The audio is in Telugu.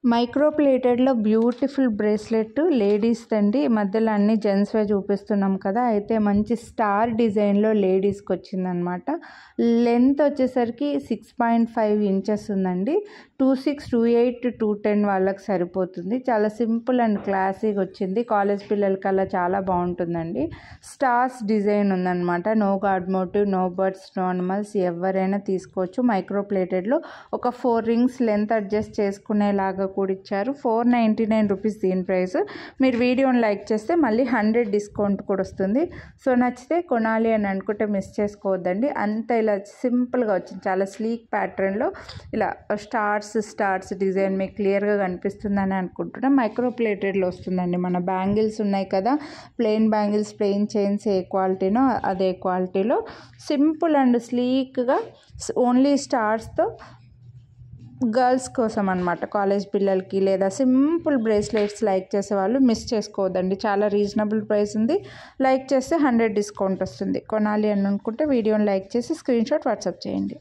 మైక్రో ప్లేటెడ్లో బ్యూటిఫుల్ బ్రేస్లెట్ లేడీస్ అండి. మధ్యలో అన్ని జెంట్స్వే చూపిస్తున్నాం కదా. అయితే మంచి స్టార్ డిజైన్లో లేడీస్కి వచ్చిందనమాట. లెంత్ వచ్చేసరికి 6.5 ఇంచెస్ ఉందండి. 26, 28, 210 వాళ్ళకి సరిపోతుంది. చాలా సింపుల్ అండ్ క్లాసీగా వచ్చింది. కాలేజ్ పిల్లలకి అలా చాలా బాగుంటుందండి. స్టార్స్ డిజైన్ ఉందన్నమాట. No god motive, no birds, no animals, ఎవరైనా తీసుకోవచ్చు. మైక్రో ప్లేటెడ్లో ఒక 4 రింగ్స్ లెంత్ అడ్జస్ట్ చేసుకునేలాగా కూడా ఇచ్చారు. 499 రూపీస్ దీని ప్రైస్. మీరు వీడియోని లైక్ చేస్తే మళ్ళీ 100 డిస్కౌంట్ కూడా వస్తుంది. సో నచ్చితే కొనాలి అని అనుకుంటే మిస్ చేసుకోవద్దండి. అంత ఇలా సింపుల్గా వచ్చింది, చాలా స్లీక్ ప్యాటర్న్లో ఇలా స్టార్స్ డిజైన్ మీకు క్లియర్గా కనిపిస్తుందని అనుకుంటున్నాం. మైక్రో ప్లేటెడ్లో వస్తుందండి. మన బ్యాంగిల్స్ ఉన్నాయి కదా, ప్లెయిన్ బ్యాంగిల్స్, ప్లెయిన్ చైన్స్ ఏ క్వాలిటీనో అదే క్వాలిటీలో సింపుల్ అండ్ స్లీక్గా ఓన్లీ స్టార్స్తో గర్ల్స్ కోసం అనమాట. కాలేజ్ పిల్లలకి లేదా సింపుల్ బ్రేస్లెట్స్ లైక్ చేసే వాళ్ళు మిస్ చేసుకోవద్దండి. చాలా రీజనబుల్ ప్రైస్ ఉంది. లైక్ చేస్తే 100 డిస్కౌంట్ వస్తుంది. కొనాలి అని అనుకుంటే వీడియోని లైక్ చేసి స్క్రీన్ షాట్ వాట్సాప్ చేయండి.